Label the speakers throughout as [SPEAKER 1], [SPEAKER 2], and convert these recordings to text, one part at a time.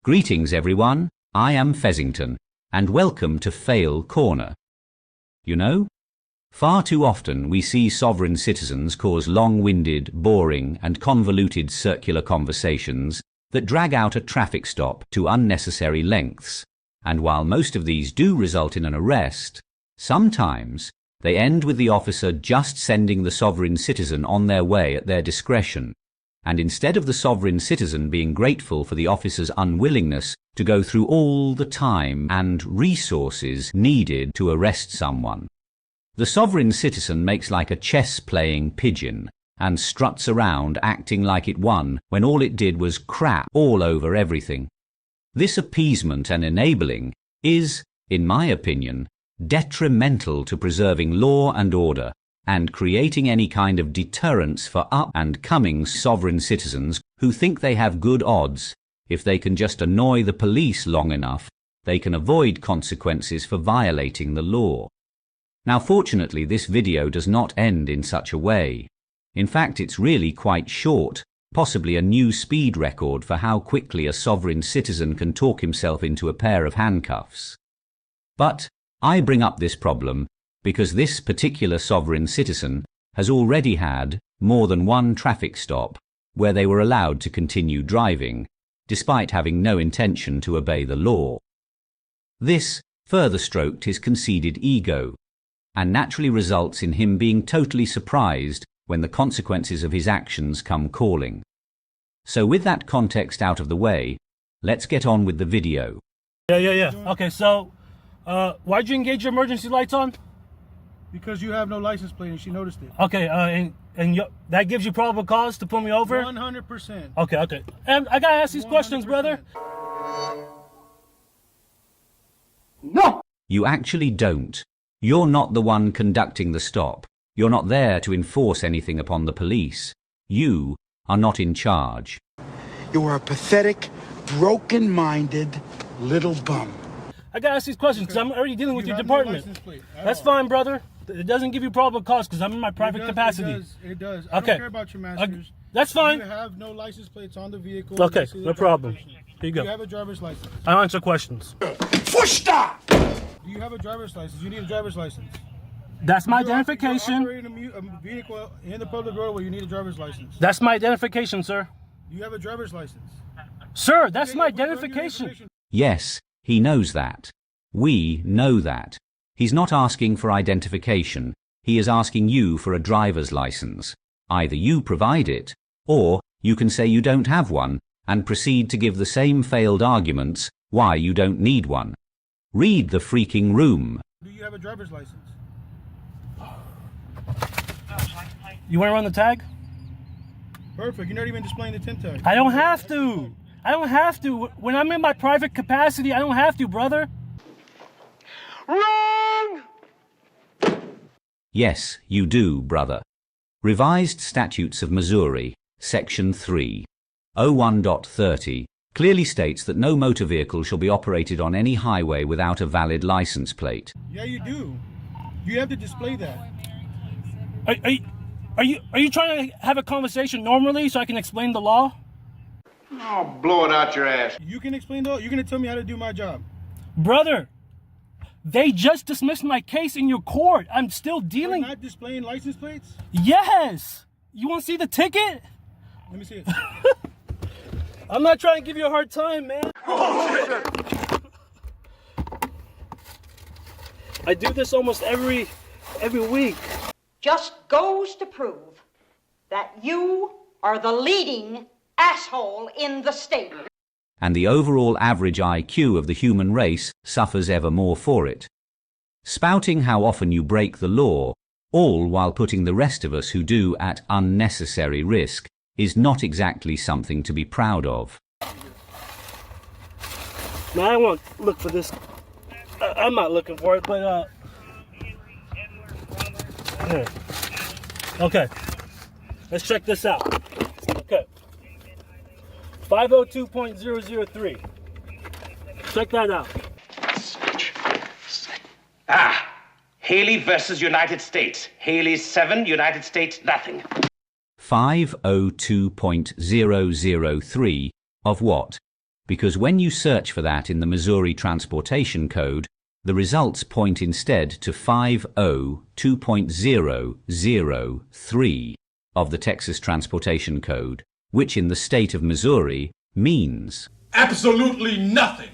[SPEAKER 1] Greetings everyone, I am Fezzington, and welcome to Fail Corner. You know, far too often we see sovereign citizens cause long-winded, boring and convoluted circular conversations that drag out a traffic stop to unnecessary lengths, and while most of these do result in an arrest, sometimes they end with the officer just sending the sovereign citizen on their way at their discretion. And instead of the sovereign citizen being grateful for the officer's unwillingness to go through all the time and resources needed to arrest someone, the sovereign citizen makes like a chess-playing pigeon and struts around acting like it won when all it did was crap all over everything. This appeasement and enabling is, in my opinion, detrimental to preserving law and order and creating any kind of deterrence for up-and-coming sovereign citizens who think they have good odds. If they can just annoy the police long enough, they can avoid consequences for violating the law. Now, fortunately, this video does not end in such a way. In fact, it's really quite short, possibly a new speed record for how quickly a sovereign citizen can talk himself into a pair of handcuffs. But I bring up this problem because this particular sovereign citizen has already had more than one traffic stop where they were allowed to continue driving, despite having no intention to obey the law. This further stroked his conceited ego, and naturally results in him being totally surprised when the consequences of his actions come calling. So with that context out of the way, let's get on with the video.
[SPEAKER 2] Yeah. Okay, so, why'd you engage your emergency lights on?
[SPEAKER 3] Because you have no license plate and she noticed it.
[SPEAKER 2] Okay, that gives you probable cause to pull me over?
[SPEAKER 3] 100%.
[SPEAKER 2] Okay. And I gotta ask these questions, brother.
[SPEAKER 3] No!
[SPEAKER 1] You actually don't. You're not the one conducting the stop. You're not there to enforce anything upon the police. You are not in charge.
[SPEAKER 4] You are a pathetic, broken-minded little bum.
[SPEAKER 2] I gotta ask these questions because I'm already dealing with your department. That's fine, brother. It doesn't give you probable cause because I'm in my private capacity.
[SPEAKER 3] It does.
[SPEAKER 2] Okay.
[SPEAKER 3] I don't care about your masters.
[SPEAKER 2] That's fine.
[SPEAKER 3] You have no license plates on the vehicle.
[SPEAKER 2] Okay, no problem. Here you go.
[SPEAKER 3] Do you have a driver's license?
[SPEAKER 2] I'll answer questions.
[SPEAKER 4] Fushta!
[SPEAKER 3] Do you have a driver's license? You need a driver's license.
[SPEAKER 2] That's my
[SPEAKER 3] You're
[SPEAKER 2] identification.
[SPEAKER 3] operating a vehicle in the public roadway. You need a driver's license.
[SPEAKER 2] That's my identification, sir.
[SPEAKER 3] Do you have a driver's license?
[SPEAKER 2] Sir, that's my identification.
[SPEAKER 1] Yes, he knows that. We know that. He's not asking for identification. He is asking you for a driver's license. Either you provide it, or you can say you don't have one and proceed to give the same failed arguments why you don't need one. Read the freaking room.
[SPEAKER 3] Do you have a driver's license?
[SPEAKER 2] You want to run the tag?
[SPEAKER 3] Perfect. You're not even displaying the tint tag.
[SPEAKER 2] I don't have to. I don't have to. When I'm in my private capacity, I don't have to, brother.
[SPEAKER 4] Wrong!
[SPEAKER 1] Yes, you do, brother. Revised Statutes of Missouri, Section 3, 01.30, clearly states that no motor vehicle shall be operated on any highway without a valid license plate.
[SPEAKER 3] Yeah, you do. You have to display that.
[SPEAKER 2] Are you trying to have a conversation normally so I can explain the law?
[SPEAKER 5] Oh, blow it out your ass.
[SPEAKER 3] You can explain the law. You're going to tell me how to do my job.
[SPEAKER 2] Brother, they just dismissed my case in your court. I'm still dealing.
[SPEAKER 3] You're not displaying license plates?
[SPEAKER 2] Yes. You want to see the ticket?
[SPEAKER 3] Let me see it.
[SPEAKER 2] I'm not trying to give you a hard time, man. I do this almost every week.
[SPEAKER 6] Just goes to prove that you are the leading asshole in the state.
[SPEAKER 1] And the overall average IQ of the human race suffers ever more for it. Spouting how often you break the law, all while putting the rest of us who do at unnecessary risk, is not exactly something to be proud of.
[SPEAKER 2] Now I won't look for this. I'm not looking for it, but here. Okay, let's check this out. Okay, 502.003. Check that out.
[SPEAKER 5] Haley versus United States. Haley 7, United States nothing.
[SPEAKER 1] 502.003 of what? because when you search for that in the Missouri Transportation Code, the results point instead to 502.003 of the Texas Transportation Code, which in the state of Missouri means
[SPEAKER 7] absolutely nothing.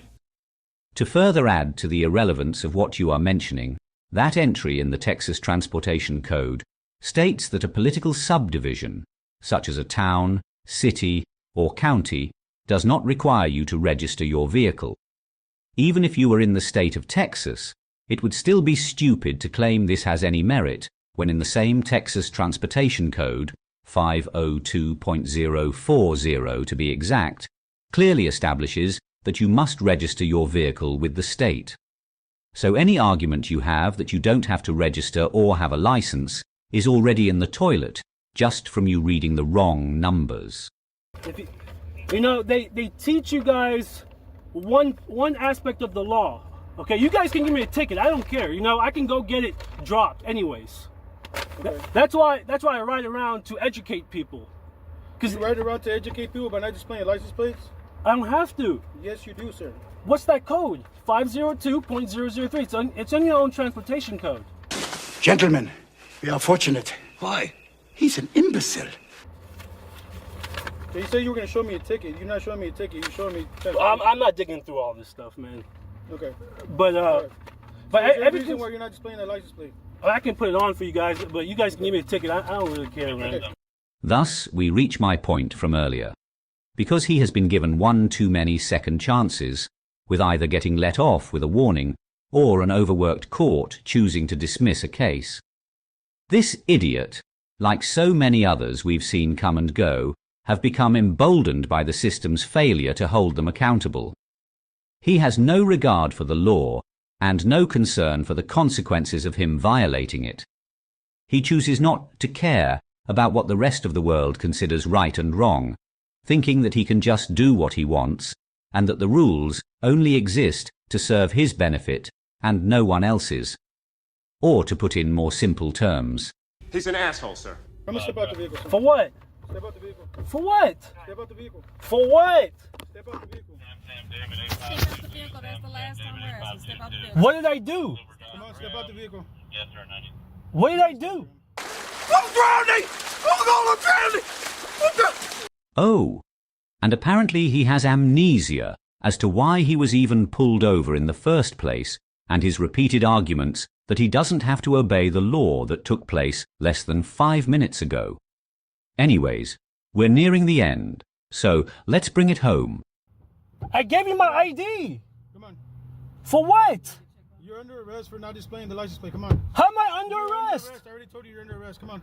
[SPEAKER 1] To further add to the irrelevance of what you are mentioning, that entry in the Texas Transportation Code states that a political subdivision, such as a town, city, or county, does not require you to register your vehicle. Even if you were in the state of Texas, it would still be stupid to claim this has any merit when in the same Texas Transportation Code, 502.040 to be exact, clearly establishes that you must register your vehicle with the state. So any argument you have that you don't have to register or have a license is already in the toilet just from you reading the wrong numbers.
[SPEAKER 2] You know, they teach you guys one aspect of the law. Okay, you guys can give me a ticket. I don't care. You know, I can go get it dropped anyways. Okay. That's why I ride around to educate people.
[SPEAKER 3] You ride around to educate people by not displaying license plates?
[SPEAKER 2] I don't have to.
[SPEAKER 3] Yes, you do, sir.
[SPEAKER 2] What's that code? 502.003. It's on your own transportation code.
[SPEAKER 4] Gentlemen, we are fortunate.
[SPEAKER 7] Why?
[SPEAKER 4] He's an imbecile.
[SPEAKER 3] So you said you were going to show me a ticket. You're not showing me a ticket. You're showing me...
[SPEAKER 2] I'm not digging through all this stuff, man.
[SPEAKER 3] Okay.
[SPEAKER 2] But,
[SPEAKER 3] right.
[SPEAKER 2] but
[SPEAKER 3] so
[SPEAKER 2] everything...
[SPEAKER 3] reason why you're not displaying that license plate?
[SPEAKER 2] I can put it on for you guys, but you guys can give me a ticket. I don't really care, man.
[SPEAKER 3] Okay.
[SPEAKER 1] Thus, we reach my point from earlier. Because he has been given one too many second chances, with either getting let off with a warning or an overworked court choosing to dismiss a case. This idiot, like so many others we've seen come and go, have become emboldened by the system's failure to hold them accountable. He has no regard for the law and no concern for the consequences of him violating it. He chooses not to care about what the rest of the world considers right and wrong, thinking that he can just do what he wants and that the rules only exist to serve his benefit and no one else's. Or to put in more simple terms,
[SPEAKER 7] He's an asshole, sir.
[SPEAKER 3] I'm going to step out the vehicle, sir.
[SPEAKER 2] For what?
[SPEAKER 3] Step out the vehicle.
[SPEAKER 2] For what?
[SPEAKER 3] Step out the vehicle.
[SPEAKER 2] For what?
[SPEAKER 3] Step out the vehicle.
[SPEAKER 8] Step out the vehicle. That's the last time we're asking. Step out the vehicle.
[SPEAKER 2] What did I do?
[SPEAKER 3] Come on, step out the vehicle.
[SPEAKER 2] What did I do?
[SPEAKER 1] oh, and apparently he has amnesia as to why he was even pulled over in the first place and his repeated arguments that he doesn't have to obey the law that took place less than 5 minutes ago. Anyways, we're nearing the end, so let's bring it home.
[SPEAKER 2] I gave you my ID.
[SPEAKER 3] Come on.
[SPEAKER 2] For what?
[SPEAKER 3] You're under arrest for not displaying the license plate. Come on.
[SPEAKER 2] How am I under
[SPEAKER 3] You're
[SPEAKER 2] arrest?
[SPEAKER 3] I already told you you're under arrest. Come on.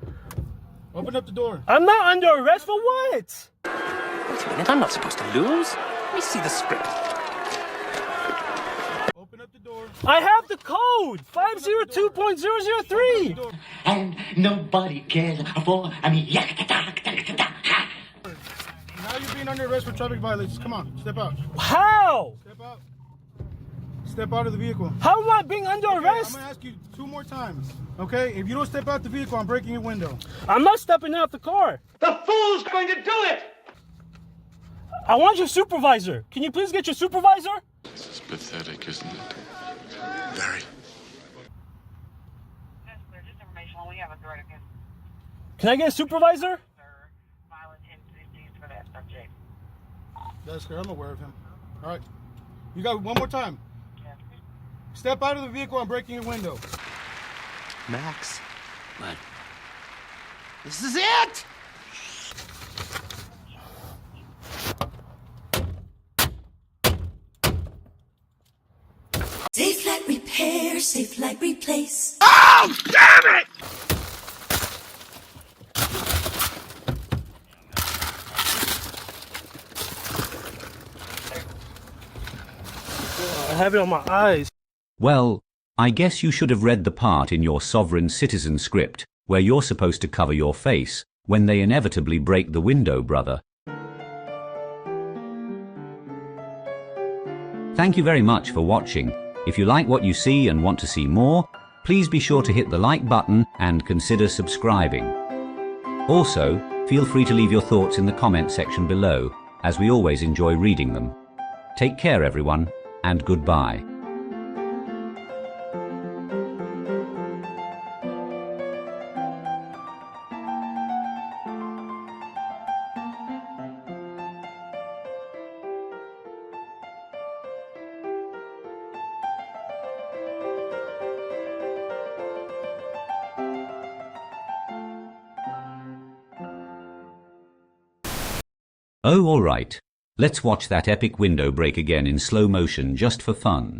[SPEAKER 3] Open up the door.
[SPEAKER 2] I'm not under arrest for what?
[SPEAKER 9] Wait a minute, I'm not supposed to lose. Let me see the script.
[SPEAKER 3] Open up the door.
[SPEAKER 2] I have the code, 502.003.
[SPEAKER 10] And nobody cares for me.
[SPEAKER 3] Now you're being under arrest for traffic violations. Come on, step out.
[SPEAKER 2] How?
[SPEAKER 3] Step out. Step out of the vehicle.
[SPEAKER 2] How am I being under arrest?
[SPEAKER 3] I'm gonna ask you 2 more times. Okay? If you don't step out the vehicle, I'm breaking your window.
[SPEAKER 2] I'm not stepping out the car.
[SPEAKER 5] The fool's going to do it!
[SPEAKER 10] I want your supervisor. Can you please get your supervisor?
[SPEAKER 11] This is pathetic, isn't it? Very.
[SPEAKER 10] Can I get a supervisor?
[SPEAKER 3] That's good. I'm aware of him. All right. You got one more time. Step out of the vehicle. I'm breaking your window.
[SPEAKER 9] Max. What? This is it!
[SPEAKER 12] Safe like repair, safe like replace.
[SPEAKER 9] Oh, damn it!
[SPEAKER 2] I have it on my eyes.
[SPEAKER 1] Well, I guess you should have read the part in your sovereign citizen script where you're supposed to cover your face when they inevitably break the window, brother. Thank you very much for watching. If you like what you see and want to see more, please be sure to hit the like button and consider subscribing. Also, feel free to leave your thoughts in the comment section below, as we always enjoy reading them. Take care, everyone, and goodbye. Oh, all right. Let's watch that epic window break again in slow motion just for fun.